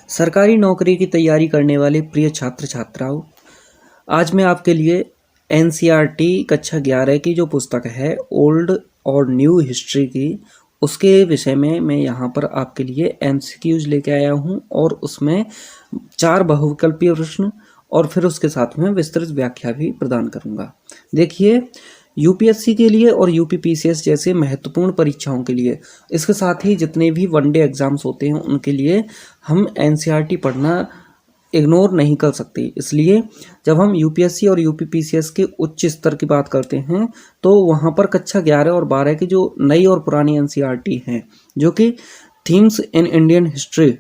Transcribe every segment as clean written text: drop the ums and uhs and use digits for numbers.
सरकारी नौकरी की तैयारी करने वाले प्रिय छात्र छात्राओं, आज मैं आपके लिए एनसीईआरटी कक्षा 11 की जो पुस्तक है ओल्ड और न्यू हिस्ट्री की, उसके विषय में मैं यहाँ पर आपके लिए एमसीक्यूज लेके आया हूँ और उसमें 4 बहुविकल्पीय प्रश्न और फिर उसके साथ में विस्तृत व्याख्या भी प्रदान करूँगा। देखिए, यूपीएससी के लिए और यूपीपीसीएस जैसे महत्वपूर्ण परीक्षाओं के लिए, इसके साथ ही जितने भी वनडे एग्ज़ाम्स होते हैं उनके लिए हम एनसीईआरटी पढ़ना इग्नोर नहीं कर सकते। इसलिए जब हम यूपीएससी और यूपीपीसीएस के उच्च स्तर की बात करते हैं तो वहाँ पर कक्षा 11 और 12 की जो नई और पुरानी एनसीईआरटी हैं, जो कि थीम्स इन इंडियन हिस्ट्री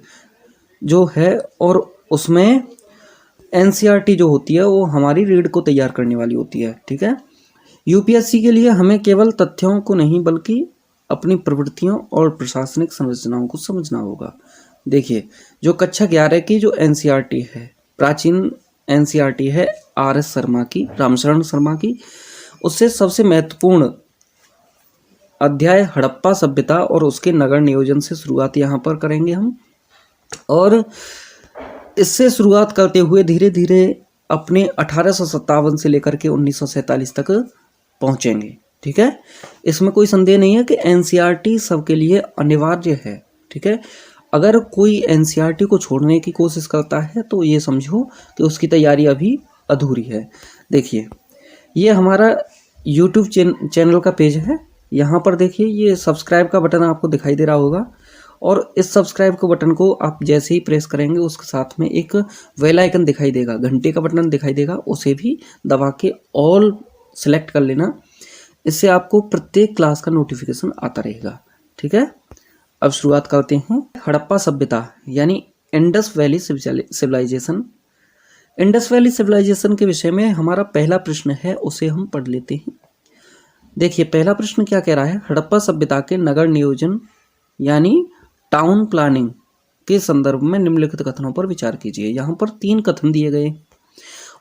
जो है, और उसमें एनसीईआरटी जो होती है वो हमारी रीड को तैयार करने वाली होती है। ठीक है, यूपीएससी के लिए हमें केवल तथ्यों को नहीं बल्कि अपनी प्रवृत्तियों और प्रशासनिक संरचनाओं को समझना होगा। देखिए, जो कक्षा 11 की जो एनसीईआरटी है, प्राचीन एनसीईआरटी है आर.एस. शर्मा की, रामशरण शर्मा की, उससे सबसे महत्वपूर्ण अध्याय हड़प्पा सभ्यता और उसके नगर नियोजन से शुरुआत यहाँ पर करेंगे हम, और इससे शुरुआत करते हुए धीरे धीरे अपने 1857 से लेकर के 1947 तक पहुँचेंगे। ठीक है, इसमें कोई संदेह नहीं है कि एनसीईआरटी सबके लिए अनिवार्य है। ठीक है, अगर कोई एनसीईआरटी को छोड़ने की कोशिश करता है तो ये समझो कि उसकी तैयारी अभी अधूरी है। देखिए, ये हमारा यूट्यूब चैनल का पेज है। यहाँ पर देखिए, ये सब्सक्राइब का बटन आपको दिखाई दे रहा होगा, और इस सब्सक्राइब के बटन को आप जैसे ही प्रेस करेंगे उसके साथ में एक बेल आइकन दिखाई देगा, घंटे का बटन दिखाई देगा, उसे भी दबा के ऑल सेलेक्ट कर लेना। इससे आपको प्रत्येक क्लास का नोटिफिकेशन आता रहेगा। ठीक है, अब शुरुआत करते हैं। हड़प्पा सभ्यता यानी Indus valley civilisation. Indus valley civilisation के विषय में हमारा पहला प्रश्न है, उसे हम पढ़ लेते हैं। देखिए, पहला प्रश्न क्या कह रहा है, हड़प्पा सभ्यता के नगर नियोजन यानी टाउन प्लानिंग के संदर्भ में निम्नलिखित कथनों पर विचार कीजिए। यहाँ पर 3 कथन दिए गए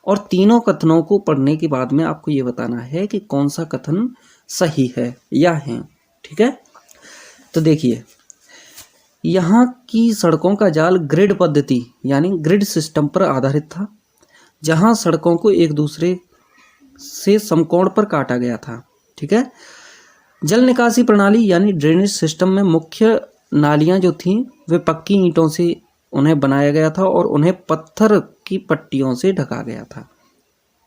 और तीनों कथनों को पढ़ने के बाद में आपको ये बताना है कि कौन सा कथन सही है या है। ठीक है, तो देखिए, यहाँ की सड़कों का जाल ग्रिड पद्धति यानी ग्रिड सिस्टम पर आधारित था, जहाँ सड़कों को एक दूसरे से समकोण पर काटा गया था। ठीक है, जल निकासी प्रणाली यानी ड्रेनेज सिस्टम में मुख्य नालियाँ जो थीं वे पक्की ईंटों से उन्हें बनाया गया था और उन्हें पत्थर की पट्टियों से ढका गया था।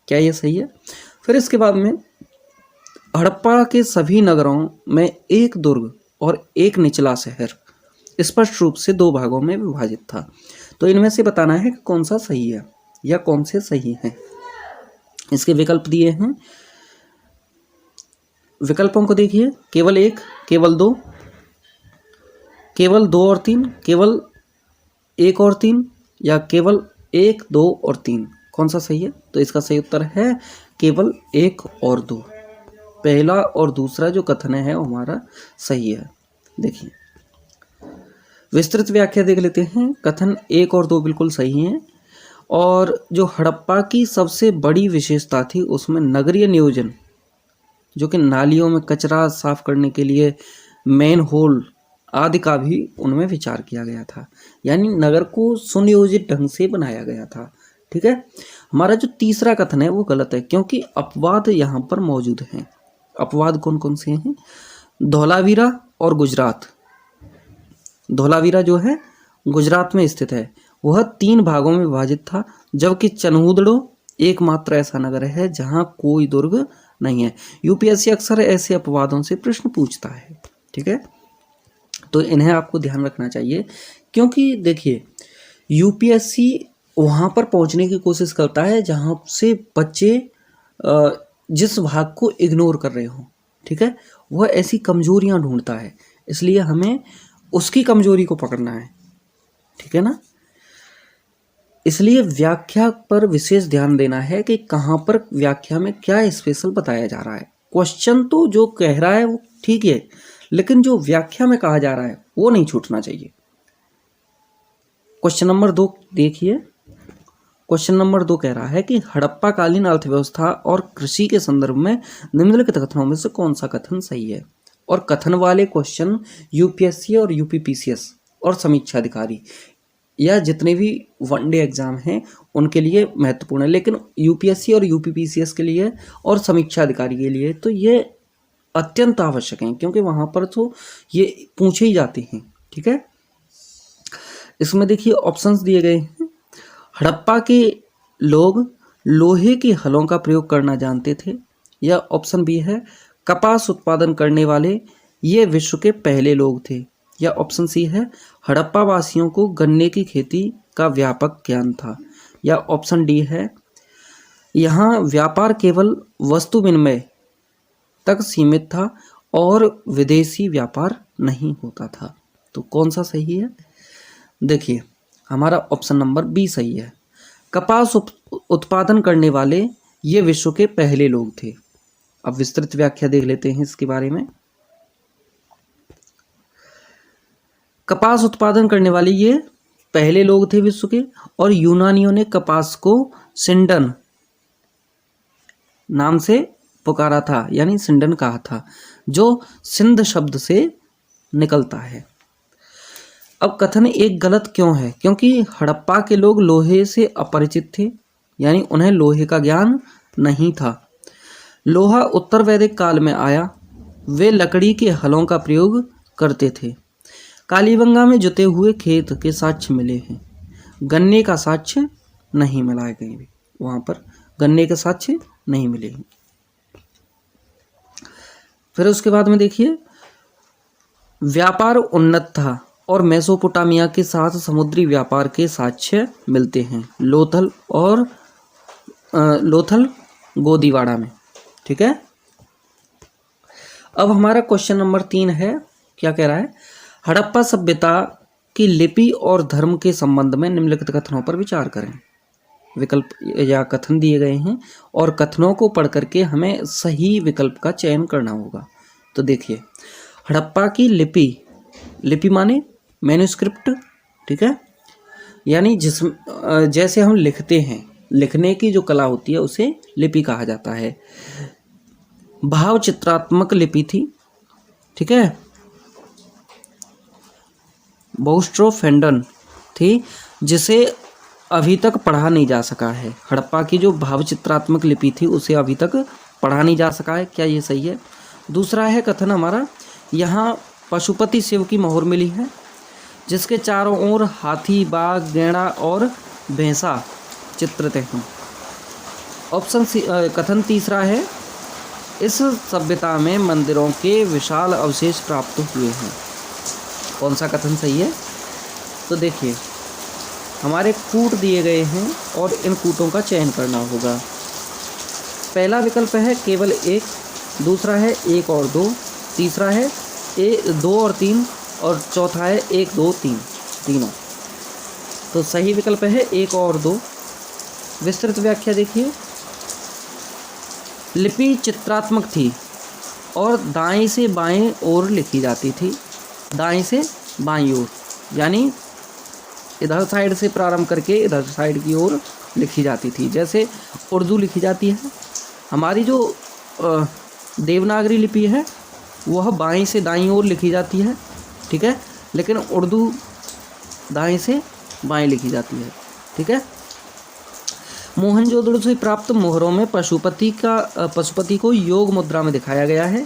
क्या ये सही है? फिर इसके बाद में हड़प्पा के सभी नगरों में एक दुर्ग और एक निचला शहर स्पष्ट रूप से 2 भागों में विभाजित था। तो इनमें से बताना है कि कौन सा सही है या कौन से सही हैं। इसके विकल्प दिए हैं, विकल्पों को देखिए, केवल 1, केवल 2, केवल 2 और 3, केवल 1 और 3, या केवल 1, 2 और 3। कौन सा सही है? तो इसका सही उत्तर है केवल 1 और 2। पहला और दूसरा जो कथन है वो हमारा सही है। देखिए, विस्तृत व्याख्या देख लेते हैं। कथन 1 और 2 बिल्कुल सही हैं, और जो हड़प्पा की सबसे बड़ी विशेषता थी उसमें नगरीय नियोजन, जो कि नालियों में कचरा साफ करने के लिए मैन होल आदि का भी उनमें विचार किया गया था, यानी नगर को सुनियोजित ढंग से बनाया गया था। ठीक है, हमारा जो तीसरा कथन है वो गलत है, क्योंकि अपवाद यहाँ पर मौजूद हैं। अपवाद कौन कौन से हैं? धौलावीरा और गुजरात। धौलावीरा जो है गुजरात में स्थित है, वह 3 भागों में विभाजित था, जबकि चनहुदड़ो एकमात्र ऐसा नगर है जहाँ कोई दुर्ग नहीं है। यूपीएससी अक्सर ऐसे अपवादों से प्रश्न पूछता है। ठीक है, तो इन्हें आपको ध्यान रखना चाहिए, क्योंकि देखिए, यूपीएससी वहाँ पर पहुँचने की कोशिश करता है जहाँ से बच्चे जिस भाग को इग्नोर कर रहे हों। ठीक है, वह ऐसी कमजोरियाँ ढूंढता है, इसलिए हमें उसकी कमजोरी को पकड़ना है। ठीक है ना, इसलिए व्याख्या पर विशेष ध्यान देना है कि कहाँ पर व्याख्या में क्या स्पेशल बताया जा रहा है। क्वेश्चन तो जो कह रहा है वो ठीक है, लेकिन जो व्याख्या में कहा जा रहा है वो नहीं छूटना चाहिए। क्वेश्चन नंबर 2 देखिए, क्वेश्चन नंबर 2 कह रहा है कि हड़प्पा कालीन अर्थव्यवस्था और कृषि के संदर्भ में निम्नलिखित कथनों में से कौन सा कथन सही है। और कथन वाले क्वेश्चन यूपीएससी और यूपीपीसीएस और समीक्षा अधिकारी या जितने भी वनडे एग्ज़ाम हैं उनके लिए महत्वपूर्ण है, लेकिन यूपीएससी और यूपीपीसीएस के लिए और समीक्षा अधिकारी के लिए तो ये अत्यंत आवश्यक हैं, क्योंकि वहाँ पर तो ये पूछे ही जाते हैं। ठीक है, इसमें देखिए ऑप्शंस दिए गए हैं। हड़प्पा के लोग लोहे के हलों का प्रयोग करना जानते थे, या ऑप्शन बी है कपास उत्पादन करने वाले ये विश्व के पहले लोग थे, या ऑप्शन सी है हड़प्पा वासियों को गन्ने की खेती का व्यापक ज्ञान था, या ऑप्शन डी है यहाँ व्यापार केवल वस्तु विनिमय तक सीमित था और विदेशी व्यापार नहीं होता था। तो कौन सा सही है? देखिए हमारा ऑप्शन नंबर बी सही है। कपास उत्पादन करने वाले ये विश्व के पहले लोग थे। अब विस्तृत व्याख्या देख लेते हैं इसके बारे में। कपास उत्पादन करने वाले ये पहले लोग थे विश्व के, और यूनानियों ने कपास को सिंडन नाम से पुकारा था, यानी सिंडन कहा था, जो सिंध शब्द से निकलता है। अब कथन एक गलत क्यों है? क्योंकि हड़प्पा के लोग लोहे से अपरिचित थे, यानी उन्हें लोहे का ज्ञान नहीं था। लोहा उत्तर वैदिक काल में आया। वे लकड़ी के हलों का प्रयोग करते थे। कालीबंगा में जुते हुए खेत के साक्ष्य मिले हैं, गन्ने का साक्ष्य नहीं मिला है, कहीं भी वहाँ पर गन्ने के साक्ष्य नहीं मिले हैं। फिर उसके बाद में देखिए व्यापार उन्नत था और मेसोपोटामिया के साथ समुद्री व्यापार के साक्ष्य मिलते हैं लोथल और लोथल गोदीवाड़ा में। ठीक है, अब हमारा क्वेश्चन नंबर 3 है, क्या कह रहा है? हड़प्पा सभ्यता की लिपि और धर्म के संबंध में निम्नलिखित कथनों पर विचार करें। विकल्प या कथन दिए गए हैं और कथनों को पढ़ करके हमें सही विकल्प का चयन करना होगा। तो देखिए हड़प्पा की लिपि, लिपि माने मैन्युस्क्रिप्ट, ठीक है, यानी जैसे हम लिखते हैं, लिखने की जो कला होती है उसे लिपि कहा जाता है। भाव चित्रात्मक लिपि थी, ठीक है, बौस्ट्रोफेंडन थी, जिसे अभी तक पढ़ा नहीं जा सका है। हड़प्पा की जो भाव चित्रात्मक लिपि थी उसे अभी तक पढ़ा नहीं जा सका है। क्या ये सही है? दूसरा है कथन हमारा, यहाँ पशुपति शिव की मोहर मिली है, जिसके चारों ओर हाथी, बाघ, गैंडा और भैंसा चित्रित हैं। ऑप्शन सी कथन तीसरा है, इस सभ्यता में मंदिरों के विशाल अवशेष प्राप्त हुए हैं। कौन सा कथन सही है? तो देखिए हमारे कूट दिए गए हैं और इन कूटों का चयन करना होगा। पहला विकल्प है केवल एक, दूसरा है 1 और 2, तीसरा है 2 और 3, और चौथा है 1, 2, 3 तीनों। तो सही विकल्प है 1 और 2। विस्तृत व्याख्या देखिए, लिपि चित्रात्मक थी और दाएं से बाएं ओर लिखी जाती थी। दाएं से बाईं ओर, यानी इधर साइड से प्रारंभ करके इधर साइड की ओर लिखी जाती थी, जैसे उर्दू लिखी जाती है। हमारी जो देवनागरी लिपि है वह बाएं से दाईं ओर लिखी जाती है, ठीक है, लेकिन उर्दू दाएं से बाएं लिखी जाती है, ठीक है। मोहनजोदड़ो से प्राप्त मोहरों में पशुपति को योग मुद्रा में दिखाया गया है,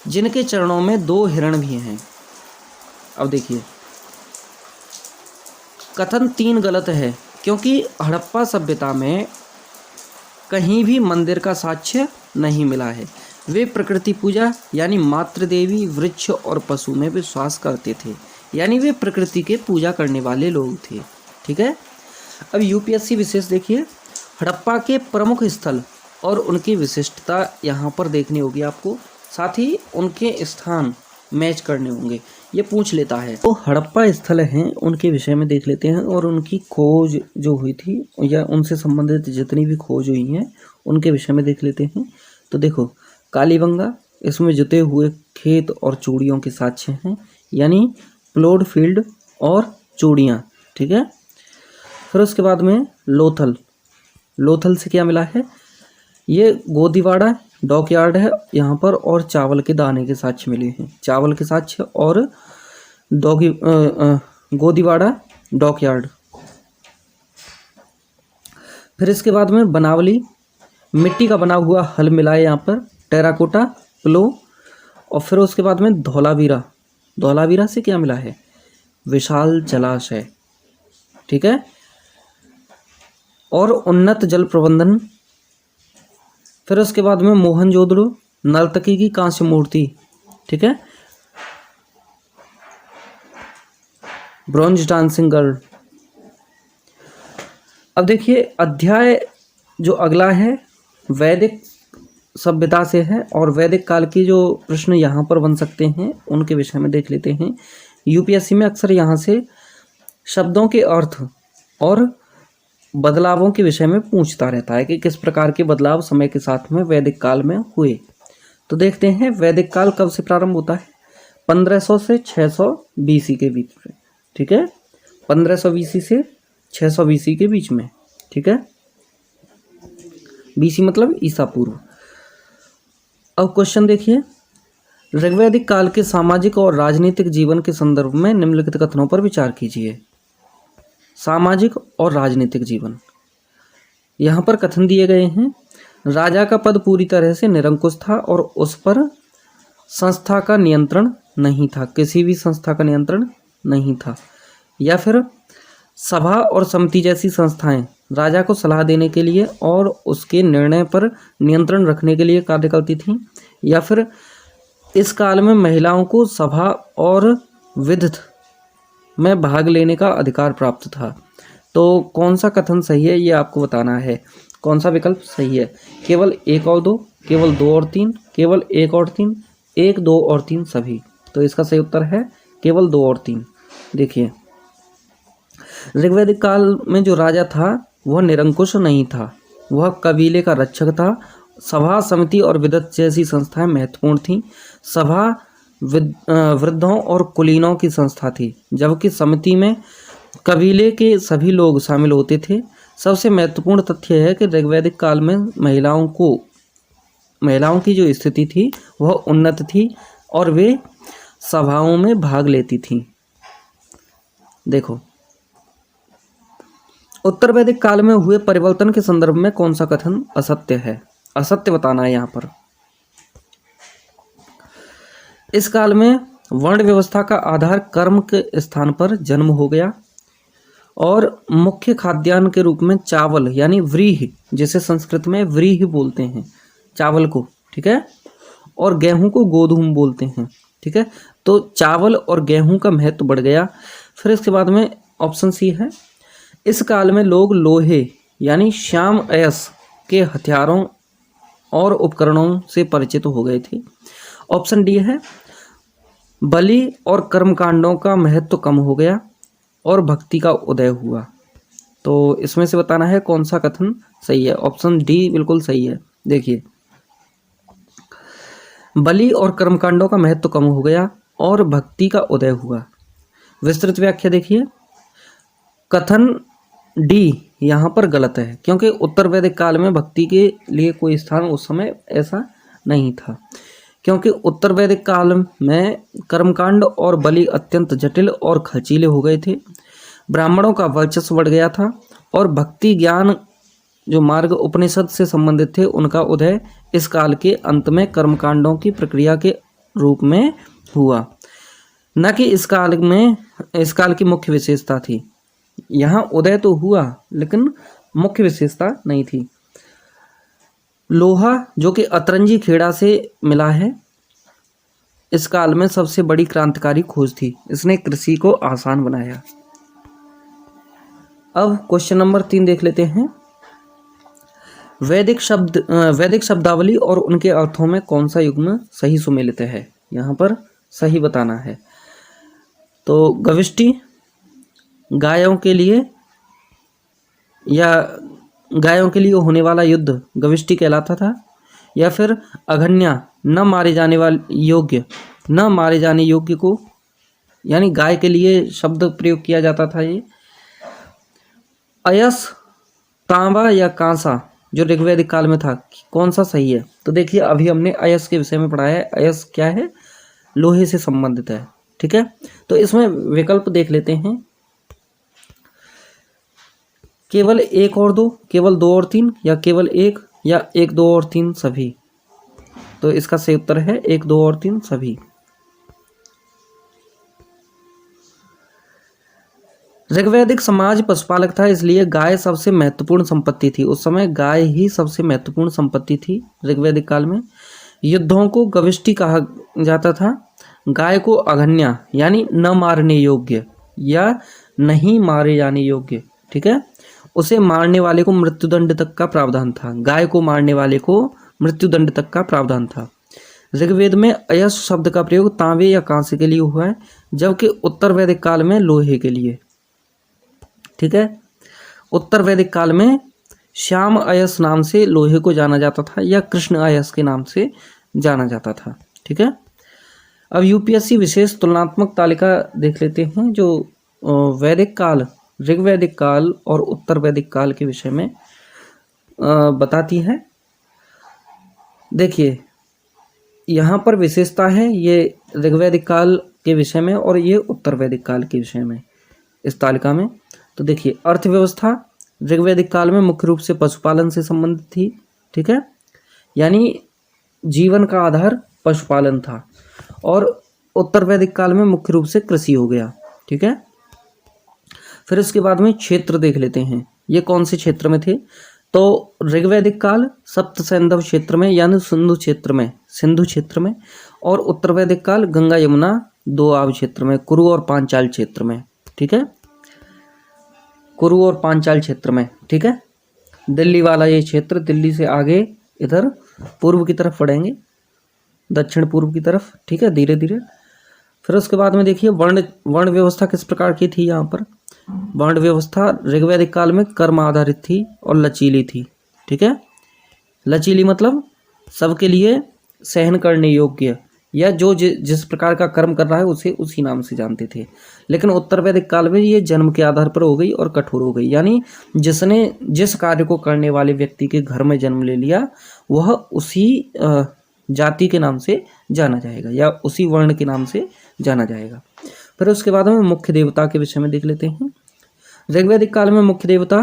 जिनके चरणों में 2 हिरण भी हैं। अब देखिए कथन 3 गलत है, क्योंकि हड़प्पा सभ्यता में कहीं भी मंदिर का साक्ष्य नहीं मिला है। वे प्रकृति पूजा यानी मातृदेवी, वृक्ष और पशु में विश्वास करते थे, यानी वे प्रकृति के पूजा करने वाले लोग थे, ठीक है। अब यूपीएससी विशेष देखिए, हड़प्पा के प्रमुख स्थल और उनकी विशिष्टता यहाँ पर देखनी होगी आपको, साथ ही उनके स्थान मैच करने होंगे, ये पूछ लेता है। तो हड़प्पा स्थल हैं उनके विषय में देख लेते हैं और उनकी खोज जो हुई थी या उनसे संबंधित जितनी भी खोज हुई हैं उनके विषय में देख लेते हैं। तो देखो कालीबंगा, इसमें जुते हुए खेत और चूड़ियों के साक्ष्य हैं, यानी प्लॉड फील्ड और चूड़ियाँ, ठीक है। फिर उसके बाद में लोथल से क्या मिला है? ये गोदीवाड़ा डॉकयार्ड है यहाँ पर, और चावल के दाने के साक्ष्य मिले हैं। चावल के साक्ष्य और गोदीवाड़ा डॉकयार्ड। फिर इसके बाद में बनावली, मिट्टी का बना हुआ हल मिला है यहाँ पर, टेराकोटा, प्लो। और फिर उसके बाद में धौलावीरा, धौलावीरा से क्या मिला है, विशाल जलाशय, ठीक है। और उन्नत जल प्रबंधन। फिर उसके बाद में मोहनजोदड़ो, नर्तकी की कांस्य मूर्ति, ठीक है, ब्रॉन्ज डांसिंग गर्ल। अब देखिए अध्याय जो अगला है वैदिक सभ्यता से है, और वैदिक काल की जो प्रश्न यहाँ पर बन सकते हैं उनके विषय में देख लेते हैं। यूपीएससी में अक्सर यहाँ से शब्दों के अर्थ और बदलावों के विषय में पूछता रहता है कि किस प्रकार के बदलाव समय के साथ में वैदिक काल में हुए। तो देखते हैं वैदिक काल कब से प्रारंभ होता है, 1500 से 600 बीसी के बीच में, ठीक है, 1500 बीसी से 600 बीसी के बीच में, ठीक है, बीसी मतलब ईसा पूर्व। अब क्वेश्चन देखिए, ऋग्वैदिक काल के सामाजिक और राजनीतिक जीवन के संदर्भ में निम्नलिखित कथनों पर विचार कीजिए। सामाजिक और राजनीतिक जीवन, यहाँ पर कथन दिए गए हैं, राजा का पद पूरी तरह से निरंकुश था और उस पर संस्था का नियंत्रण नहीं था, किसी भी संस्था का नियंत्रण नहीं था। या फिर सभा और समिति जैसी संस्थाएं राजा को सलाह देने के लिए और उसके निर्णय पर नियंत्रण रखने के लिए कार्य करती थीं। या फिर इस काल में महिलाओं को सभा और विधि में भाग लेने का अधिकार प्राप्त था। तो कौन सा कथन सही है ये आपको बताना है, कौन सा विकल्प सही है, केवल 1 और 2, केवल 2 और 3, केवल 1 और 3, 1, 2 और 3 सभी। तो इसका सही उत्तर है केवल 2 और 3। देखिए ऋग्वैदिक काल में जो राजा था वह निरंकुश नहीं था, वह कबीले का रक्षक था। सभा, समिति और विदत जैसी संस्थाएं महत्वपूर्ण थीं। सभा वृद्धों और कुलीनों की संस्था थी, जबकि समिति में कबीले के सभी लोग शामिल होते थे। सबसे महत्वपूर्ण तथ्य है कि ऋग्वैदिक काल में महिलाओं की जो स्थिति थी वह उन्नत थी और वे सभाओं में भाग लेती थीं। देखो उत्तर वैदिक काल में हुए परिवर्तन के संदर्भ में कौन सा कथन असत्य है, असत्य बताना है यहाँ पर। इस काल में वर्ण व्यवस्था का आधार कर्म के स्थान पर जन्म हो गया और मुख्य खाद्यान्न के रूप में चावल यानी व्रीहि, जिसे संस्कृत में व्रीहि बोलते हैं चावल को, ठीक है, और गेहूं को गोधूम बोलते हैं, ठीक है। तो चावल और गेहूं का महत्व बढ़ गया। फिर इसके बाद में ऑप्शन सी है, इस काल में लोग लोहे यानी श्याम अयस के हथियारों और उपकरणों से परिचित हो गए थे। ऑप्शन डी है, बलि और कर्मकांडों का महत्व कम हो गया और भक्ति का उदय हुआ। तो इसमें से बताना है कौन सा कथन सही है। ऑप्शन डी बिल्कुल सही है। देखिए बलि और कर्मकांडों का महत्व कम हो गया और भक्ति का उदय हुआ। विस्तृत व्याख्या देखिए, कथन डी यहाँ पर गलत है, क्योंकि उत्तर वैदिक काल में भक्ति के लिए कोई स्थान उस समय ऐसा नहीं था, क्योंकि उत्तर वैदिक काल में कर्मकांड और बलि अत्यंत जटिल और खर्चीले हो गए थे। ब्राह्मणों का वर्चस्व बढ़ गया था और भक्ति ज्ञान जो मार्ग उपनिषद से संबंधित थे उनका उदय इस काल के अंत में कर्मकांडों की प्रक्रिया के रूप में हुआ, न कि इस काल की मुख्य विशेषता थी। यहाँ उदय तो हुआ लेकिन मुख्य विशेषता नहीं थी। लोहा जो कि अतरंजी खेड़ा से मिला है, इस काल में सबसे बड़ी क्रांतिकारी खोज थी, इसने कृषि को आसान बनाया। अब क्वेश्चन नंबर 3 देख लेते हैं। वैदिक शब्दावली और उनके अर्थों में कौन सा युग्म सही सुमेलित है, यहाँ पर सही बताना है। तो गविष्टि गायों के लिए होने वाला युद्ध गविष्टि कहलाता था, या फिर अघन्या न मारे जाने योग्य को यानी गाय के लिए शब्द प्रयोग किया जाता था। ये अयस तांबा या कांसा जो ऋग्वैदिक काल में था, कौन सा सही है। तो देखिए अभी हमने अयस के विषय में पढ़ा है, अयस क्या है, लोहे से संबंधित है, ठीक है। तो इसमें विकल्प देख लेते हैं। केवल एक और दो, केवल दो और तीन, या केवल एक, या एक दो और तीन सभी? तो इसका सही उत्तर है एक दो और तीन सभी। ऋग्वैदिक समाज पशुपालक था, इसलिए गाय सबसे महत्वपूर्ण संपत्ति थी। उस समय गाय ही सबसे महत्वपूर्ण संपत्ति थी ऋग्वैदिक काल में। युद्धों को गविष्टि कहा जाता था। गाय को अघन्या यानी न मारने योग्य या नहीं मारे जाने योग्य, ठीक है, उसे मारने वाले को मृत्युदंड तक का प्रावधान था। गाय को मारने वाले को मृत्युदंड तक का प्रावधान था। ऋग्वेद में अयस शब्द का प्रयोग तांबे या कांसे के लिए हुआ है, जबकि उत्तर वैदिक काल में लोहे के लिए, ठीक है। उत्तर वैदिक काल में श्याम अयस नाम से लोहे को जाना जाता था, या कृष्ण अयस के नाम से जाना जाता था, ठीक है। अब यूपीएससी विशेष तुलनात्मक तालिका देख लेते हैं, जो वैदिक काल, ऋग्वैदिक काल और उत्तर वैदिक काल के विषय में बताती है। देखिए यहाँ पर विशेषता है ये ऋग्वैदिक काल के विषय में और ये उत्तर वैदिक काल के विषय में इस तालिका में। तो देखिए अर्थव्यवस्था ऋग्वैदिक काल में मुख्य रूप से पशुपालन से संबंधित थी, ठीक है, यानी जीवन का आधार पशुपालन था। और उत्तर वैदिक काल में मुख्य रूप से कृषि हो गया, ठीक है। फिर उसके बाद में क्षेत्र देख लेते हैं, ये कौन से क्षेत्र में थे। तो ऋग्वैदिक काल सप्त सैंधव क्षेत्र में यानी सिंधु क्षेत्र में, और उत्तर वैदिक काल गंगा यमुना दोआब क्षेत्र में, कुरु और पांचाल क्षेत्र में, ठीक है, कुरु और पांचाल क्षेत्र में, ठीक है। दिल्ली वाला ये क्षेत्र, दिल्ली से आगे इधर पूर्व की तरफ बढ़ेंगे, दक्षिण पूर्व की तरफ, ठीक है, धीरे धीरे। फिर उसके बाद में देखिए वर्ण व्यवस्था किस प्रकार की थी। यहाँ पर वर्ण व्यवस्था ऋग्वैदिक काल में कर्म आधारित थी और लचीली थी, ठीक है। लचीली मतलब सबके लिए सहन करने योग्य, या जो जिस प्रकार का कर्म कर रहा है उसे उसी नाम से जानते थे। लेकिन उत्तर वैदिक काल में ये जन्म के आधार पर हो गई और कठोर हो गई, यानी जिसने जिस कार्य को करने वाले व्यक्ति के घर में जन्म ले लिया वह उसी जाति के नाम से जाना जाएगा या उसी वर्ण के नाम से जाना जाएगा। फिर उसके बाद में मुख्य देवता के विषय में देख लेते हैं। ऋग्वैदिक काल में मुख्य देवता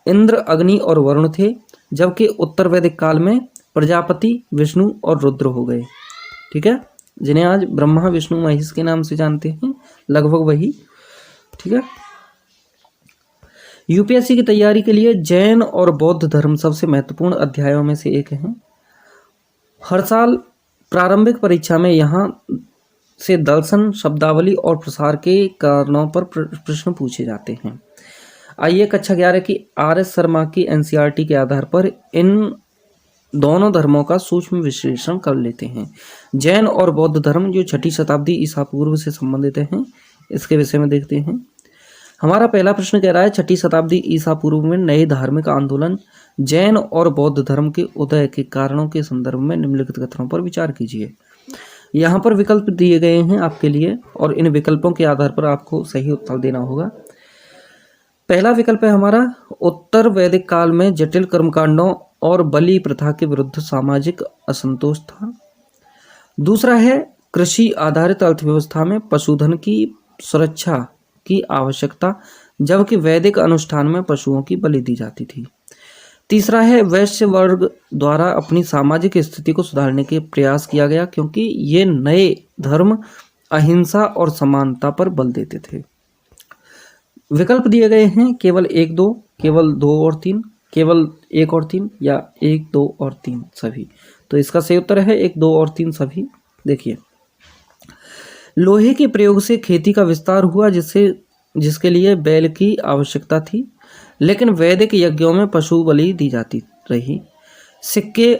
इंद्र, अग्नि और वरुण थे, जबकि उत्तर वैदिक काल में प्रजापति, विष्णु और रुद्र हो गए, ठीक है, जिन्हें आज ब्रह्मा विष्णु महेश के नाम से जानते हैं, लगभग वही, ठीक है। यूपीएससी की तैयारी के लिए जैन और बौद्ध धर्म सबसे महत्वपूर्ण अध्यायों में से एक है। हर साल प्रारंभिक परीक्षा में यहाँ से दर्शन, शब्दावली और प्रसार के कारणों पर प्रश्न पूछे जाते हैं। आइए कक्षा 11 की आर.एस. शर्मा की एनसीईआरटी के आधार पर इन दोनों धर्मों का सूक्ष्म विश्लेषण कर लेते हैं। जैन और बौद्ध धर्म जो 6ठी शताब्दी ईसा पूर्व से संबंधित हैं, इसके विषय में देखते हैं। हमारा पहला प्रश्न कह रहा है 6ठी शताब्दी ईसा पूर्व में नए धार्मिक आंदोलन जैन और बौद्ध धर्म के उदय के कारणों के संदर्भ में निम्नलिखित कथनों पर विचार कीजिए। यहाँ पर विकल्प दिए गए हैं आपके लिए और इन विकल्पों के आधार पर आपको सही उत्तर देना होगा। पहला विकल्प है हमारा, उत्तर वैदिक काल में जटिल कर्मकांडों और बलि प्रथा के विरुद्ध सामाजिक असंतोष था। दूसरा है, कृषि आधारित अर्थव्यवस्था में पशुधन की सुरक्षा की आवश्यकता, जबकि वैदिक अनुष्ठान में पशुओं की बलि दी जाती थी। तीसरा है, वैश्य वर्ग द्वारा अपनी सामाजिक स्थिति को सुधारने के प्रयास किया गया, क्योंकि ये नए धर्म अहिंसा और समानता पर बल देते थे। विकल्प दिए गए हैं केवल 1, 2, केवल 2 और 3, केवल 1 और 3 या 1, 2 और 3 सभी। तो इसका सही उत्तर है 1, 2 और 3 सभी। देखिए, लोहे के प्रयोग से खेती का विस्तार हुआ, जिसके लिए बैल की आवश्यकता थी, लेकिन वैदिक यज्ञों में पशु बलि दी जाती रही। सिक्के,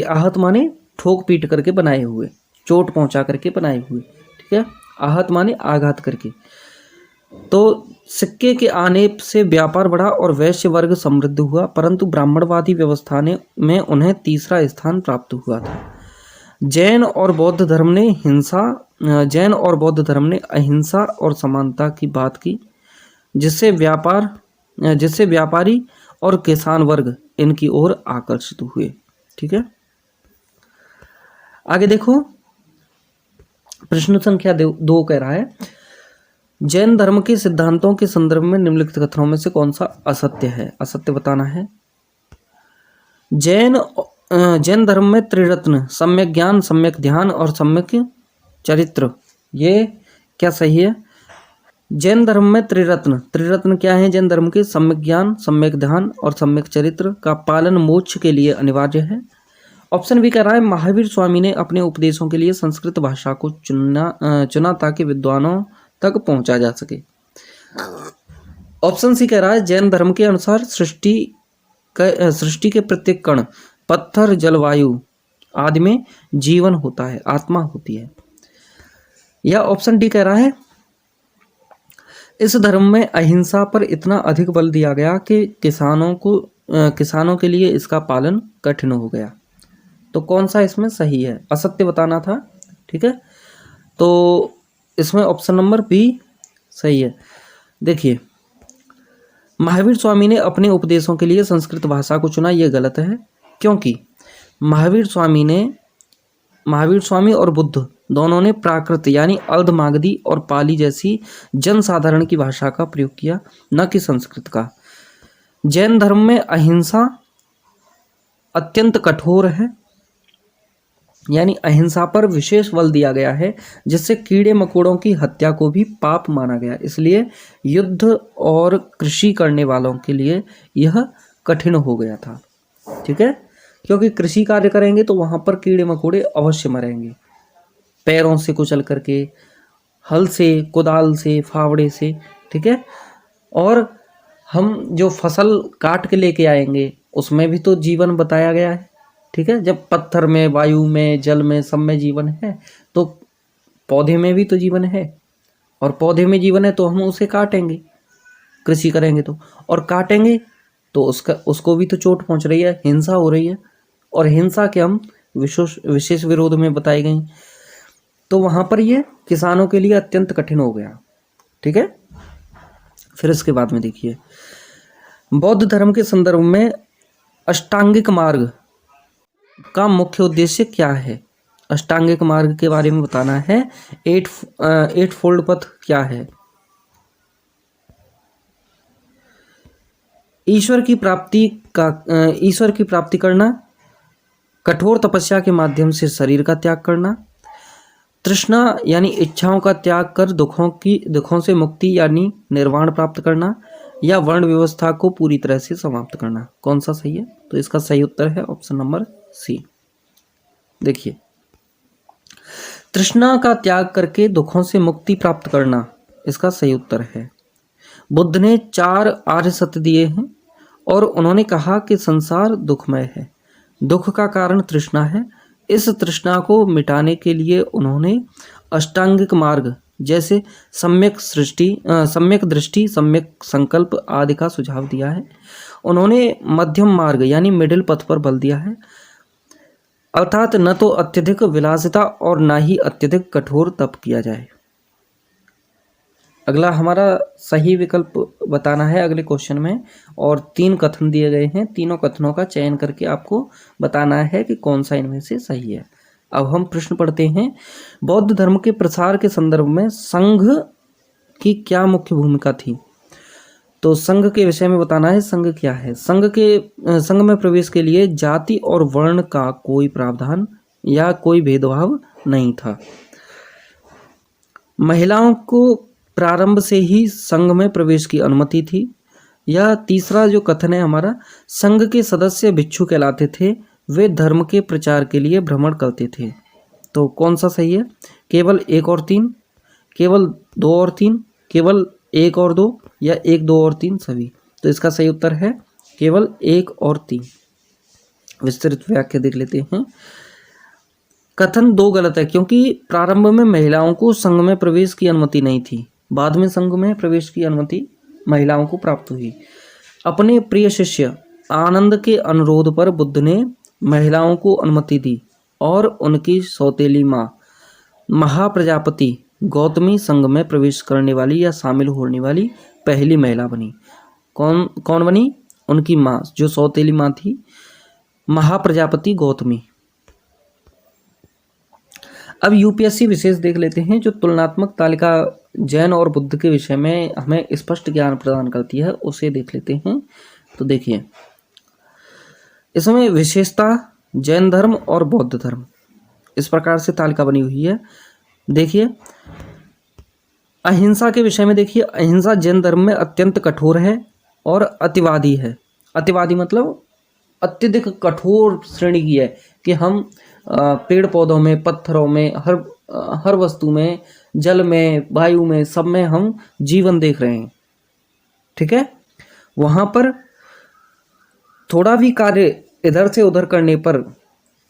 आहत माने ठोक पीट करके बनाए हुए, चोट पहुंचा करके बनाए हुए, ठीक है, आहत माने आघात करके। तो सिक्के के आने से व्यापार बढ़ा और वैश्य वर्ग समृद्ध हुआ, परंतु ब्राह्मणवादी व्यवस्था में उन्हें तीसरा स्थान प्राप्त हुआ था। जैन और बौद्ध धर्म ने अहिंसा और समानता की बात की, जिससे व्यापारी और किसान वर्ग इनकी ओर आकर्षित हुए, ठीक है। आगे देखो, प्रश्न संख्या 2 कह रहा है, जैन धर्म के सिद्धांतों के संदर्भ में निम्नलिखित कथनों में से कौन सा असत्य है? असत्य बताना है। जैन धर्म में त्रिरत्न सम्यक ज्ञान, सम्यक ध्यान और सम्यक चरित्र, ये क्या सही है? जैन धर्म में त्रिरत्न क्या है? जैन धर्म के सम्यक ज्ञान, सम्यक ध्यान और सम्यक चरित्र का पालन मोक्ष के लिए अनिवार्य है। ऑप्शन बी कह रहा है महावीर स्वामी ने अपने उपदेशों के लिए संस्कृत भाषा को चुना ताकि विद्वानों तक पहुंचा जा सके। ऑप्शन सी कह रहा है जैन धर्म के अनुसार सृष्टि के प्रत्येक कण, पत्थर, जलवायु आदि में जीवन होता है, आत्मा होती है। या ऑप्शन डी कह रहा है इस धर्म में अहिंसा पर इतना अधिक बल दिया गया कि किसानों के लिए इसका पालन कठिन हो गया। तो कौन सा इसमें सही है? असत्य बताना था, ठीक है। तो इसमें ऑप्शन नंबर बी सही है। देखिए, महावीर स्वामी ने अपने उपदेशों के लिए संस्कृत भाषा को चुना, ये गलत है, क्योंकि महावीर स्वामी और बुद्ध दोनों ने प्राकृत यानी अर्धमागधी और पाली जैसी जनसाधारण की भाषा का प्रयोग किया, न कि संस्कृत का। जैन धर्म में अहिंसा अत्यंत कठोर है, यानी अहिंसा पर विशेष बल दिया गया है, जिससे कीड़े मकोड़ों की हत्या को भी पाप माना गया। इसलिए युद्ध और कृषि करने वालों के लिए यह कठिन हो गया था, ठीक है, क्योंकि कृषि कार्य करेंगे तो वहाँ पर कीड़े मकोड़े अवश्य मरेंगे, पैरों से कुचल करके, हल से, कुदाल से, फावड़े से, ठीक है। और हम जो फसल काट के लेके आएंगे उसमें भी तो जीवन बताया गया है, ठीक है। जब पत्थर में, वायु में, जल में, सब में जीवन है, तो पौधे में भी तो जीवन है, और पौधे में जीवन है तो हम उसे काटेंगे, कृषि करेंगे तो, और काटेंगे तो उसको भी तो चोट पहुंच रही है, हिंसा हो रही है, और हिंसा के हम विशेष विरोध में बताई गई। तो वहाँ पर ये किसानों के लिए अत्यंत कठिन हो गया, ठीक है। फिर इसके बाद में देखिए, बौद्ध धर्म के संदर्भ में अष्टांगिक मार्ग का मुख्य उद्देश्य क्या है? अष्टांगिक मार्ग के बारे में बताना है। एट फोल्ड पथ क्या है? ईश्वर की प्राप्ति करना, कठोर तपस्या के माध्यम से शरीर का त्याग करना, तृष्णा यानी इच्छाओं का त्याग कर दुखों से मुक्ति यानी निर्वाण प्राप्त करना, या वर्ण व्यवस्था को पूरी तरह से समाप्त करना। कौन सा सही है? तो इसका सही उत्तर है ऑप्शन नंबर सी। देखिए, तृष्णा का त्याग करके दुखों से मुक्ति प्राप्त करना, इसका सही उत्तर है। बुद्ध ने 4 आर्य सत्य दिए हैं और उन्होंने कहा कि संसार दुखमय है, दुख का कारण तृष्णा है। इस तृष्णा को मिटाने के लिए उन्होंने अष्टांगिक मार्ग जैसे सम्यक दृष्टि, सम्यक संकल्प आदि का सुझाव दिया है। उन्होंने मध्यम मार्ग यानी मिडिल पथ पर बल दिया है, अर्थात न तो अत्यधिक विलासिता और न ही अत्यधिक कठोर तप किया जाए। अगला हमारा सही विकल्प बताना है अगले क्वेश्चन में, और 3 कथन दिए गए हैं, तीनों कथनों का चयन करके आपको बताना है कि कौन सा इनमें से सही है। अब हम प्रश्न पढ़ते हैं। बौद्ध धर्म के प्रसार के संदर्भ में संघ की क्या मुख्य भूमिका थी? तो संघ के विषय में बताना है। संघ क्या है? संघ में प्रवेश के लिए जाति और वर्ण का कोई प्रावधान या कोई भेदभाव नहीं था। महिलाओं को प्रारंभ से ही संघ में प्रवेश की अनुमति थी। यह तीसरा जो कथन है हमारा, संघ के सदस्य भिक्षु कहलाते थे, वे धर्म के प्रचार के लिए भ्रमण करते थे। तो कौन सा सही है? केवल 1 और 3, केवल 2 और 3, केवल 1 और 2, या 1, 2 और 3 सभी? तो इसका सही उत्तर है केवल 1 और 3। विस्तृत व्याख्या देख लेते हैं। कथन 2 गलत है, क्योंकि प्रारंभ में महिलाओं को संघ में प्रवेश की अनुमति नहीं थी, बाद में संघ में प्रवेश की अनुमति महिलाओं को प्राप्त हुई। अपने प्रिय शिष्य आनंद के अनुरोध पर बुद्ध ने महिलाओं को अनुमति दी और उनकी सौतेली माँ महाप्रजापति गौतमी संघ में प्रवेश करने वाली या शामिल होने वाली पहली महिला बनी। कौन बनी? उनकी माँ, जो सौतेली माँ थी, महाप्रजापति गौतमी। अब यूपीएससी विशेष देख लेते हैं, जो तुलनात्मक तालिका जैन और बुद्ध के विषय में हमें स्पष्ट ज्ञान प्रदान करती है उसे देख लेते हैं। तो देखिए, इसमें विशेषता जैन धर्म और बौद्ध धर्म इस प्रकार से तालिका बनी हुई है। देखिए, अहिंसा के विषय में देखिए, अहिंसा जैन धर्म में अत्यंत कठोर है और अतिवादी है। अतिवादी मतलब अत्यधिक कठोर श्रेणी की है कि हम पेड़ पौधों में, पत्थरों में, हर वस्तु में, जल में, वायु में, सब में हम जीवन देख रहे हैं। ठीक है, वहाँ पर थोड़ा भी कार्य इधर से उधर करने पर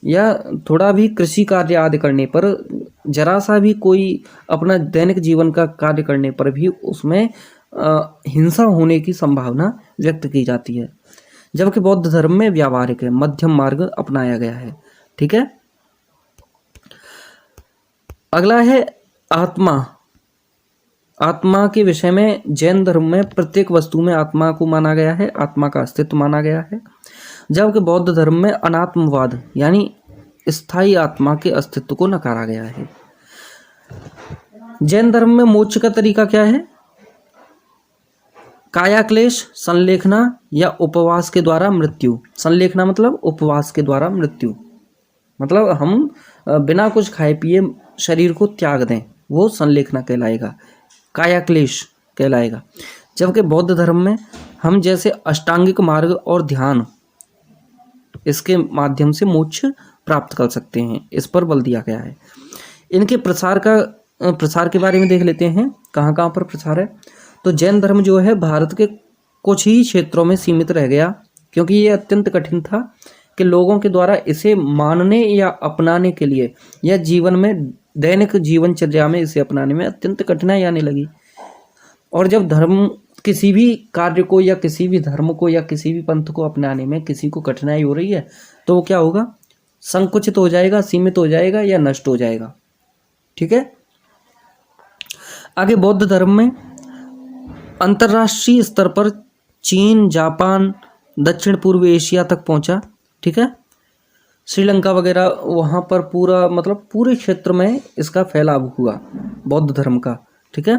या थोड़ा भी कृषि कार्य आदि करने पर, जरा सा भी कोई अपना दैनिक जीवन का कार्य करने पर भी उसमें हिंसा होने की संभावना व्यक्त की जाती है। जबकि बौद्ध धर्म में व्यावहारिक है, मध्यम मार्ग अपनाया गया है। ठीक है, अगला है आत्मा। आत्मा के विषय में जैन धर्म में प्रत्येक वस्तु में आत्मा को माना गया है, आत्मा का अस्तित्व माना गया है। जबकि बौद्ध धर्म में अनात्मवाद यानी स्थायी आत्मा के अस्तित्व को नकारा गया है। जैन धर्म में मोक्ष का तरीका क्या है? कायाक्लेश, संलेखना या उपवास के द्वारा मृत्यु। संलेखना मतलब उपवास के द्वारा मृत्यु, मतलब हम बिना कुछ खाए पिए शरीर को त्याग दें, वो संलेखना कहलाएगा, कायाक्लेश कहलाएगा। जबकि बौद्ध धर्म में हम जैसे अष्टांगिक मार्ग और ध्यान, इसके माध्यम से मोक्ष प्राप्त कर सकते हैं, इस पर बल दिया गया है। इनके प्रसार के बारे में देख लेते हैं, कहाँ कहाँ पर प्रसार है। तो जैन धर्म जो है भारत के कुछ ही क्षेत्रों में सीमित रह गया, क्योंकि ये अत्यंत कठिन था कि लोगों के द्वारा इसे मानने या अपनाने के लिए या जीवन में, दैनिक जीवनचर्या में इसे अपनाने में अत्यंत कठिनाई आने लगी। और जब धर्म किसी भी कार्य को या किसी भी धर्म को या किसी भी पंथ को अपनाने में किसी को कठिनाई हो रही है, तो वो क्या होगा? संकुचित हो जाएगा, सीमित हो जाएगा या नष्ट हो जाएगा। ठीक है, आगे बौद्ध धर्म में अंतर्राष्ट्रीय स्तर पर चीन, जापान, दक्षिण पूर्व एशिया तक पहुंचा। ठीक है, श्रीलंका वगैरह, वहाँ पर पूरा मतलब पूरे क्षेत्र में इसका फैलाव हुआ बौद्ध धर्म का। ठीक है,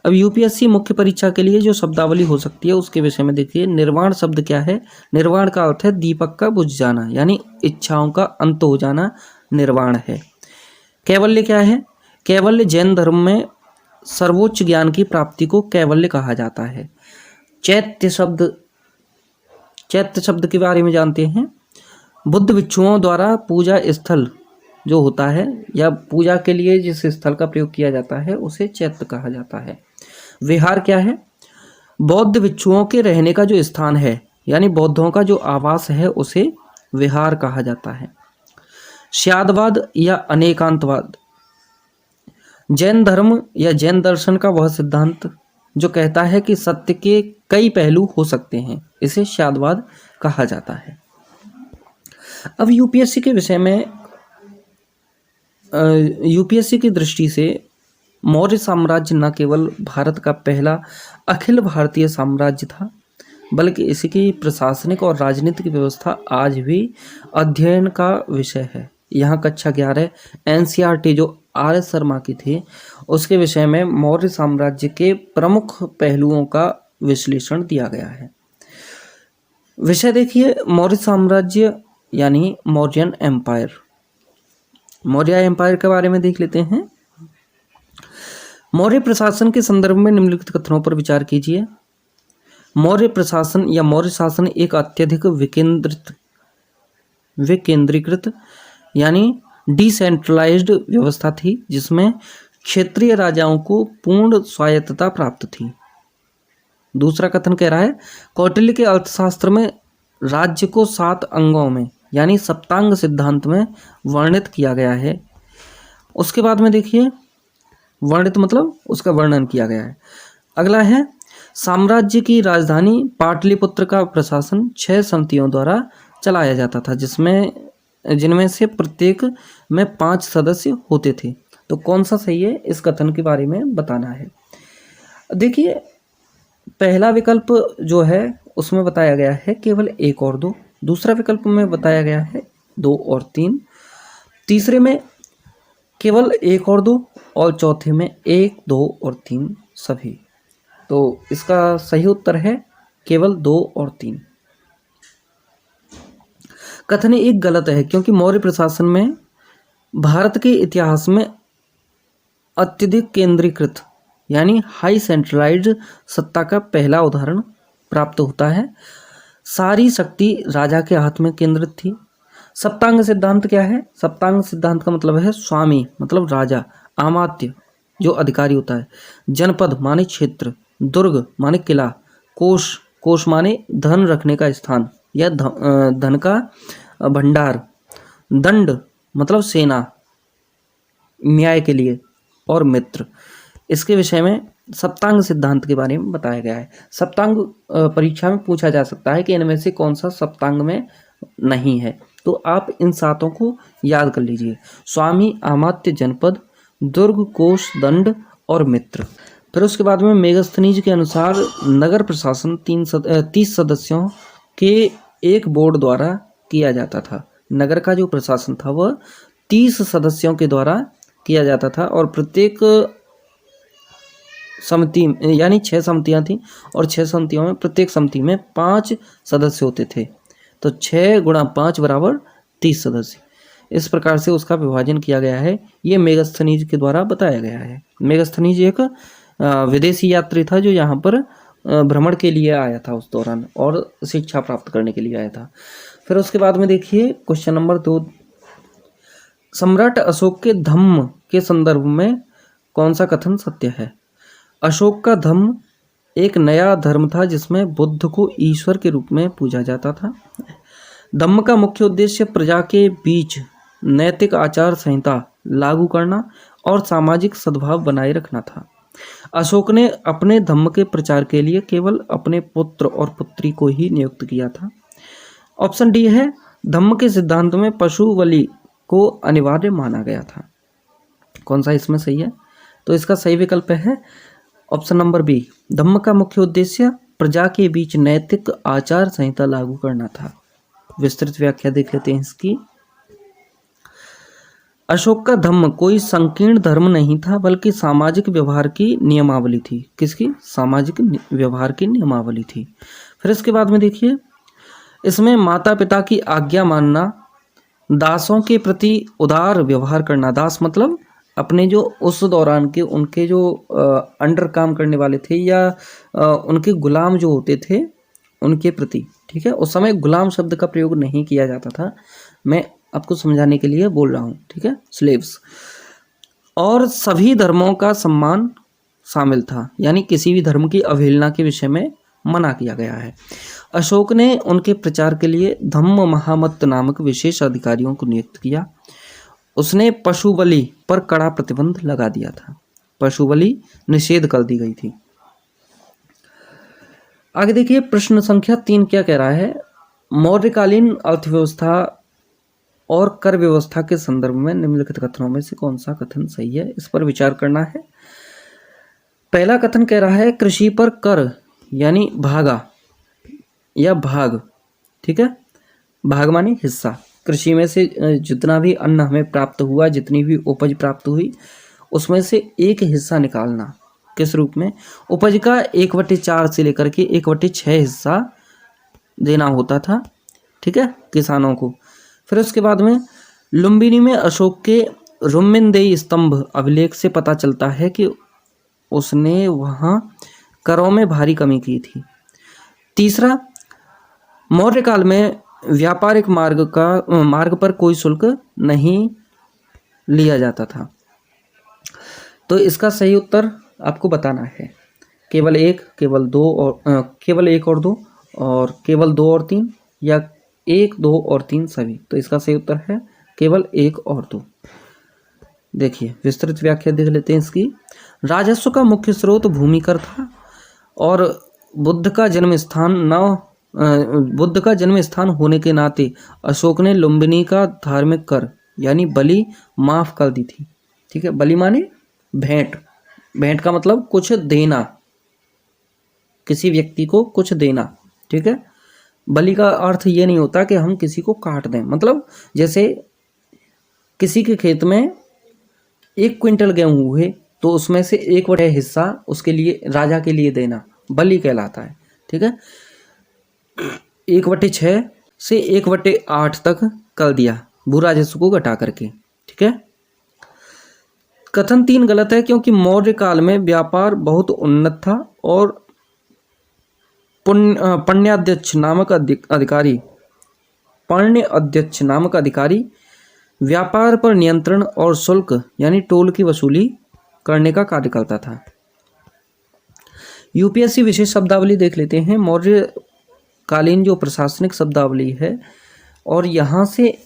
अब यूपीएससी मुख्य परीक्षा के लिए जो शब्दावली हो सकती है उसके विषय में देखिए। निर्वाण शब्द क्या है? निर्वाण का अर्थ है दीपक का बुझ जाना, यानी इच्छाओं का अंत हो जाना निर्वाण है। कैवल्य क्या है? कैवल्य जैन धर्म में सर्वोच्च ज्ञान की प्राप्ति को कैवल्य कहा जाता है। चैत्य शब्द के बारे में जानते हैं। बुद्ध भिक्षुओं द्वारा पूजा स्थल जो होता है या पूजा के लिए जिस स्थल का प्रयोग किया जाता है उसे चैत्य कहा जाता है। विहार क्या है? बौद्ध भिक्षुओं के रहने का जो स्थान है, यानी बौद्धों का जो आवास है, उसे विहार कहा जाता है। स्यादवाद या अनेकांतवाद, जैन धर्म या जैन दर्शन का वह सिद्धांत जो कहता है कि सत्य के कई पहलू हो सकते हैं, इसे स्यादवाद कहा जाता है। अब यूपीएससी के विषय में, यूपीएससी की दृष्टि से मौर्य साम्राज्य न केवल भारत का पहला अखिल भारतीय साम्राज्य था, बल्कि इसकी प्रशासनिक और राजनीतिक व्यवस्था आज भी अध्ययन का विषय है। यहाँ कक्षा 11 एनसीईआरटी जो आर एस शर्मा की थी, उसके विषय में मौर्य साम्राज्य के प्रमुख पहलुओं का विश्लेषण दिया गया है। विषय देखिए, मौर्य साम्राज्य यानी मौर्यन एम्पायर। मौर्य एम्पायर के बारे में देख लेते हैं। मौर्य प्रशासन के संदर्भ में निम्नलिखित कथनों पर विचार कीजिए। मौर्य प्रशासन या मौर्य शासन एक अत्यधिक विकेंद्रीकृत यानी डिसेंट्रलाइज्ड व्यवस्था थी, जिसमें क्षेत्रीय राजाओं को पूर्ण स्वायत्तता प्राप्त थी। दूसरा कथन कह रहा है, कौटिल्य के अर्थशास्त्र में राज्य को 7 अंगों में यानी सप्तांग सिद्धांत में वर्णित किया गया है। उसके बाद में देखिए, वर्णित मतलब उसका वर्णन किया गया है। अगला है, साम्राज्य की राजधानी पाटलिपुत्र का प्रशासन 6 समितियों द्वारा चलाया जाता था, जिनमें से प्रत्येक में 5 सदस्य होते थे। तो कौन सा सही है, इस कथन के बारे में बताना है। देखिए, पहला विकल्प जो है उसमें बताया गया है केवल 1 और 2। दूसरा विकल्प में बताया गया है 2 और 3। तीसरे में केवल 1 और 2, और चौथे में 1, 2 और 3 सभी। तो इसका सही उत्तर है केवल 2 और 3। कथन एक गलत है क्योंकि मौर्य प्रशासन में भारत के इतिहास में अत्यधिक केंद्रीकृत यानी हाई सेंट्रलाइज्ड सत्ता का पहला उदाहरण प्राप्त होता है। सारी शक्ति राजा के हाथ में केंद्रित थी। सप्तांग सिद्धांत क्या है? सप्तांग सिद्धांत का मतलब है स्वामी मतलब राजा, अमात्य जो अधिकारी होता है, जनपद माने क्षेत्र, दुर्ग माने किला, कोष कोष माने धन रखने का स्थान या धन का भंडार, दंड मतलब सेना न्याय के लिए, और मित्र। इसके विषय में सप्तांग सिद्धांत के बारे में बताया गया है। सप्तांग परीक्षा में पूछा जा सकता है कि इनमें से कौन सा सप्तांग में नहीं है, तो आप इन सातों को याद कर लीजिए: स्वामी, अमात्य, जनपद, दुर्ग, कोष, दंड और मित्र। फिर उसके बाद में मेगास्थनीज के अनुसार नगर प्रशासन 30 सदस्यों के एक बोर्ड द्वारा किया जाता था। नगर का जो प्रशासन था वह 30 सदस्यों के द्वारा किया जाता था और प्रत्येक समिति यानी 6 समितियां थी और 6 समितियों में प्रत्येक समिति में 5 सदस्य होते थे। तो 6 × 5 = 30 सदस्य। इस प्रकार से उसका विभाजन किया गया है। ये मेगास्थनीज के द्वारा बताया गया है। मेगास्थनीज एक विदेशी यात्री था जो यहाँ पर भ्रमण के लिए आया था उस दौरान और शिक्षा प्राप्त करने के लिए आया था। फिर उसके बाद में देखिए क्वेश्चन नंबर 2, सम्राट अशोक के धम्म के संदर्भ में कौन सा कथन सत्य है? अशोक का धम्म एक नया धर्म था जिसमें बुद्ध को ईश्वर के रूप में पूजा जाता था। धम्म का मुख्य उद्देश्य प्रजा के बीच नैतिक आचार संहिता लागू करना और सामाजिक सद्भाव बनाए रखना था। अशोक ने अपने धम्म के प्रचार के लिए केवल अपने पुत्र और पुत्री को ही नियुक्त किया था। ऑप्शन डी है, धम्म के सिद्धांत में पशु बलि को अनिवार्य माना गया था। कौन सा इसमें सही है? तो इसका सही विकल्प है ऑप्शन नंबर बी, धम्म का मुख्य उद्देश्य प्रजा के बीच नैतिक आचार संहिता लागू करना था। विस्तृत व्याख्या देख लेते हैं इसकी। अशोक का धम्म कोई संकीर्ण धर्म नहीं था बल्कि सामाजिक व्यवहार की नियमावली थी। किसकी? सामाजिक व्यवहार की नियमावली थी। फिर इसके बाद में देखिए, इसमें माता पिता की आज्ञा मानना, दासों के प्रति उदार व्यवहार करना। दास मतलब अपने जो उस दौरान के उनके जो अंडर काम करने वाले थे या उनके गुलाम जो होते थे उनके प्रति, ठीक है, उस समय गुलाम शब्द का प्रयोग नहीं किया जाता था, मैं आपको समझाने के लिए बोल रहा हूँ, ठीक है, स्लेव्स। और सभी धर्मों का सम्मान शामिल था, यानी किसी भी धर्म की अवहेलना के विषय में मना किया गया है। अशोक ने उनके प्रचार के लिए धम्म महामत्त नामक विशेष अधिकारियों को नियुक्त किया। उसने पशु बलि पर कड़ा प्रतिबंध लगा दिया था। पशु बलि निषेध कर दी गई थी। आगे देखिए प्रश्न संख्या 3 क्या कह रहा है? मौर्यकालीन अर्थव्यवस्था और कर व्यवस्था के संदर्भ में निम्नलिखित कथनों में से कौन सा कथन सही है, इस पर विचार करना है। पहला कथन कह रहा है कृषि पर कर यानी भागा या भाग, ठीक है, भाग माने हिस्सा। कृषि में से जितना भी अन्न हमें प्राप्त हुआ, जितनी भी उपज प्राप्त हुई, उसमें से एक हिस्सा निकालना। किस रूप में? उपज का 1/4 से लेकर के 1/6 हिस्सा देना होता था, ठीक है, किसानों को। फिर उसके बाद में लुम्बिनी में अशोक के रुम्मिनदेई स्तंभ अभिलेख से पता चलता है कि उसने वहाँ करों में भारी कमी की थी। तीसरा, मौर्य काल में व्यापारिक मार्ग पर कोई शुल्क नहीं लिया जाता था। तो इसका सही उत्तर आपको बताना है। केवल एक, केवल 2 और केवल 1 और 2 और केवल 2 और 3 या 1, 2 और 3 सभी। तो इसका सही उत्तर है केवल 1 और 2। देखिए विस्तृत व्याख्या देख लेते हैं इसकी। राजस्व का मुख्य स्रोत भूमि कर था और बुद्ध का जन्म स्थान होने के नाते अशोक ने लुम्बिनी का धार्मिक कर यानी बलि माफ कर दी थी, ठीक है। बलि माने भेंट, भेंट का मतलब कुछ देना, किसी व्यक्ति को कुछ देना, ठीक है। बलि का अर्थ ये नहीं होता कि हम किसी को काट दें, मतलब जैसे किसी के खेत में 1 क्विंटल गेहूँ हुए तो उसमें से 1/8 हिस्सा उसके लिए राजा के लिए देना बलि कहलाता है। ठीक है, 1/6 से 1/8 तक कर दिया भू राजस्व को घटा करके। ठीक है, कथन 3 गलत है क्योंकि मौर्य काल में व्यापार बहुत उन्नत था और पण्याध्यक्ष नामक अधिकारी व्यापार पर नियंत्रण और शुल्क यानी टोल की वसूली करने का कार्य करता था। यूपीएससी विशेष शब्दावली देख लेते हैं। मौर्य कालीन जो प्रशासनिक शब्दावली है और यहाँ से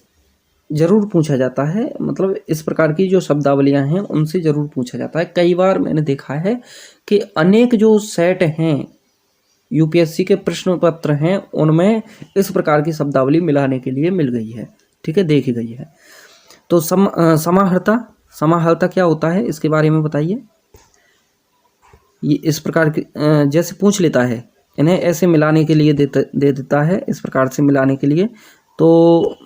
जरूर पूछा जाता है, मतलब इस प्रकार की जो शब्दावलियां हैं उनसे जरूर पूछा जाता है। कई बार मैंने देखा है कि अनेक जो सेट हैं यूपीएससी के प्रश्न पत्र हैं उनमें इस प्रकार की शब्दावली मिलाने के लिए मिल गई है। ठीक है, देखी गई है। तो समाहर्ता क्या होता है इसके बारे में बताइए। ये इस प्रकार की जैसे पूछ लेता है, इन्हें ऐसे मिलाने के लिए दे देता है, इस प्रकार से मिलाने के लिए, तो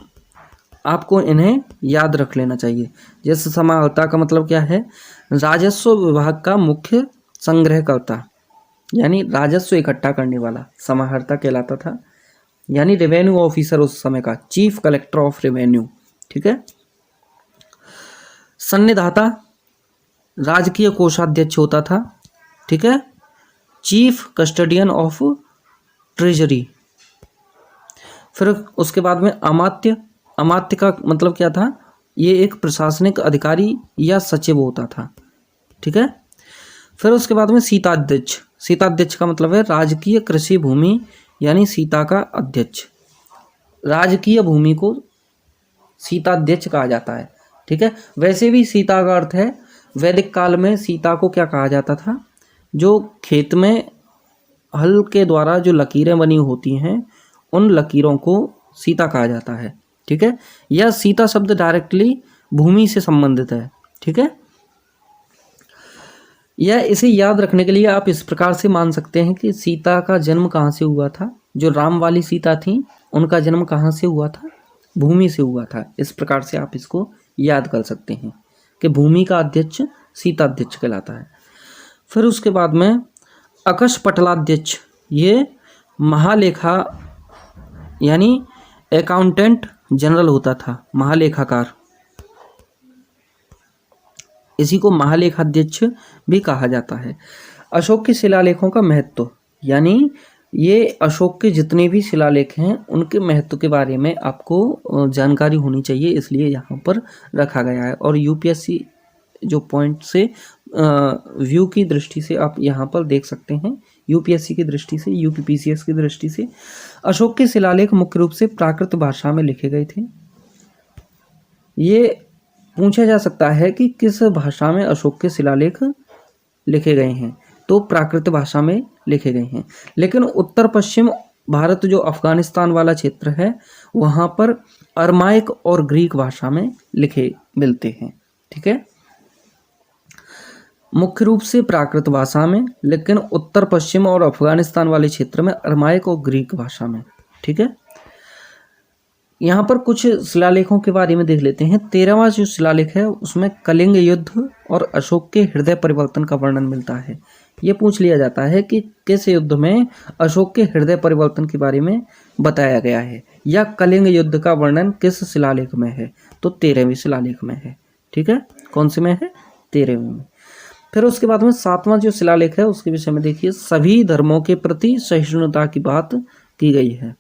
आपको इन्हें याद रख लेना चाहिए। जैसे समाहर्ता का मतलब क्या है, राजस्व विभाग का मुख्य संग्रहकर्ता यानी राजस्व इकट्ठा करने वाला समाहर्ता कहलाता था, यानी रेवेन्यू ऑफिसर उस समय का, चीफ कलेक्टर ऑफ रेवेन्यू। ठीक है, सन्निधाता राजकीय कोषाध्यक्ष होता था। ठीक है, चीफ कस्टोडियन ऑफ ट्रेजरी। फिर उसके बाद में अमात्य का मतलब क्या था, ये एक प्रशासनिक अधिकारी या सचिव होता था। ठीक है, फिर उसके बाद में सीताध्यक्ष का मतलब है राजकीय कृषि भूमि यानी सीता का अध्यक्ष। राजकीय भूमि को सीताध्यक्ष कहा जाता है। ठीक है, वैसे भी सीता का अर्थ है, वैदिक काल में सीता को क्या कहा जाता था, जो खेत में हल के द्वारा जो लकीरें बनी होती हैं उन लकीरों को सीता कहा जाता है। ठीक है, यह सीता शब्द डायरेक्टली भूमि से संबंधित है। ठीक है, यह इसे याद रखने के लिए आप इस प्रकार से मान सकते हैं कि सीता का जन्म कहाँ से हुआ था, जो राम वाली सीता थी उनका जन्म कहाँ से हुआ था, भूमि से हुआ था। इस प्रकार से आप इसको याद कर सकते हैं कि भूमि का अध्यक्ष सीताध्यक्ष कहलाता है। फिर उसके बाद में अकश पटलाध्यक्ष, ये महालेखा यानी अकाउंटेंट जनरल होता था, महालेखाकार, इसी को महालेखाध्यक्ष भी कहा जाता है। अशोक के शिलालेखों का महत्व, यानी ये अशोक के जितने भी शिलालेख हैं उनके महत्व के बारे में आपको जानकारी होनी चाहिए, इसलिए यहाँ पर रखा गया है। और यूपीएससी जो पॉइंट से व्यू की दृष्टि से आप यहाँ पर देख सकते हैं, यूपीएससी की दृष्टि से, यूपीपीसीएस की दृष्टि से अशोक के शिलालेख मुख्य रूप से प्राकृत भाषा में लिखे गए थे। ये पूछा जा सकता है कि किस भाषा में अशोक के शिलालेख लिखे गए हैं, तो प्राकृत भाषा में लिखे गए हैं। लेकिन उत्तर पश्चिम भारत जो अफगानिस्तान वाला क्षेत्र है वहाँ पर अरमाइक और ग्रीक भाषा में लिखे मिलते हैं। ठीक है, मुख्य रूप से प्राकृत भाषा में, लेकिन उत्तर पश्चिम और अफगानिस्तान वाले क्षेत्र में अरमाइक और ग्रीक भाषा में। ठीक है, यहाँ पर कुछ शिलालेखों के बारे में देख लेते हैं। 13वां जो शिलालेख है उसमें कलिंग युद्ध और अशोक के हृदय परिवर्तन का वर्णन मिलता है। ये पूछ लिया जाता है कि किस युद्ध में अशोक के हृदय परिवर्तन के बारे में बताया गया है, या कलिंग युद्ध का वर्णन किस शिलालेख में है, तो 13वें शिलालेख में है। ठीक है, कौन से में है, 13वें में। फिर उसके बाद में 7वां जो शिलालेख है उसके विषय में देखिए, सभी धर्मों के प्रति सहिष्णुता की बात की गई है।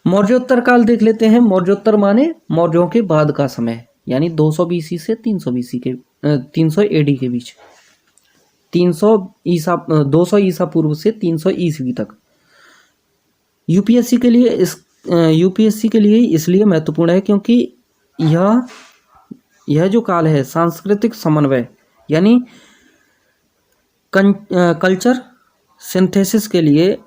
मौर्योत्तर काल देख लेते हैं। मौर्योत्तर माने मौर्यों के बाद का समय, यानी 200 बीसी से 300 एडी के बीच, 200 ईसा पूर्व से 300 ईस्वी तक। यूपीएससी के लिए इसलिए महत्वपूर्ण है क्योंकि यह जो काल है सांस्कृतिक समन्वय यानी कल्चर सिंथेसिस के लिए,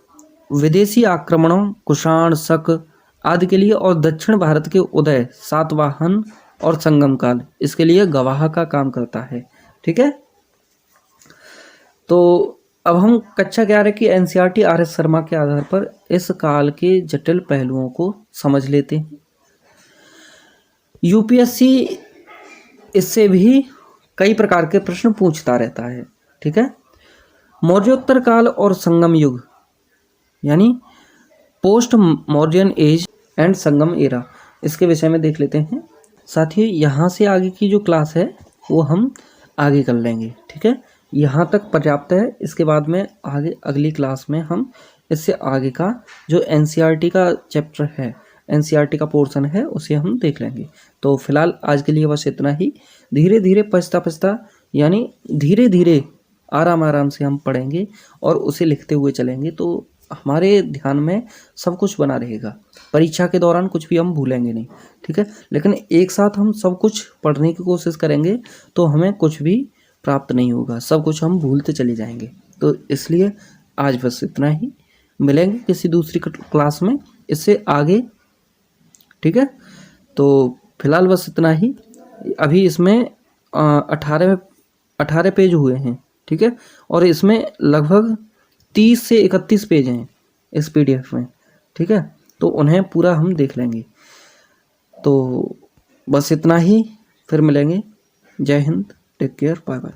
विदेशी आक्रमणों, कुषाण, शक आदि के लिए, और दक्षिण भारत के उदय, सातवाहन और संगम काल, इसके लिए गवाह का काम करता है। ठीक है, तो अब हम कक्षा 11 की एनसीईआरटी आर.एस. शर्मा के आधार पर इस काल के जटिल पहलुओं को समझ लेते हैं। यूपीएससी इससे भी कई प्रकार के प्रश्न पूछता रहता है। ठीक है, मौर्योत्तर काल और संगम युग यानी post Mauryan age and Sangam era, इसके विषय में देख लेते हैं। साथियों, यहाँ से आगे की जो क्लास है वो हम आगे कर लेंगे। ठीक है, यहाँ तक पर्याप्त है। इसके बाद में आगे अगली क्लास में हम इससे आगे का जो एनसीईआरटी का चैप्टर है, एनसीईआरटी का पोर्शन है, उसे हम देख लेंगे। तो फिलहाल आज के लिए बस इतना ही। धीरे धीरे पछता यानी धीरे धीरे आराम आराम से हम पढ़ेंगे और उसे लिखते हुए चलेंगे, तो हमारे ध्यान में सब कुछ बना रहेगा। परीक्षा के दौरान कुछ भी हम भूलेंगे नहीं। ठीक है, लेकिन एक साथ हम सब कुछ पढ़ने की कोशिश करेंगे तो हमें कुछ भी प्राप्त नहीं होगा, सब कुछ हम भूलते चले जाएंगे। तो इसलिए आज बस इतना ही, मिलेंगे किसी दूसरी क्लास में इससे आगे। ठीक है, तो फिलहाल बस इतना ही। अभी इसमें 18 पेज हुए हैं। ठीक है, और इसमें लगभग 30 से 31 पेज हैं इस पीडीएफ में। ठीक है, तो उन्हें पूरा हम देख लेंगे। तो बस इतना ही, फिर मिलेंगे। जय Hind, take care, bye bye.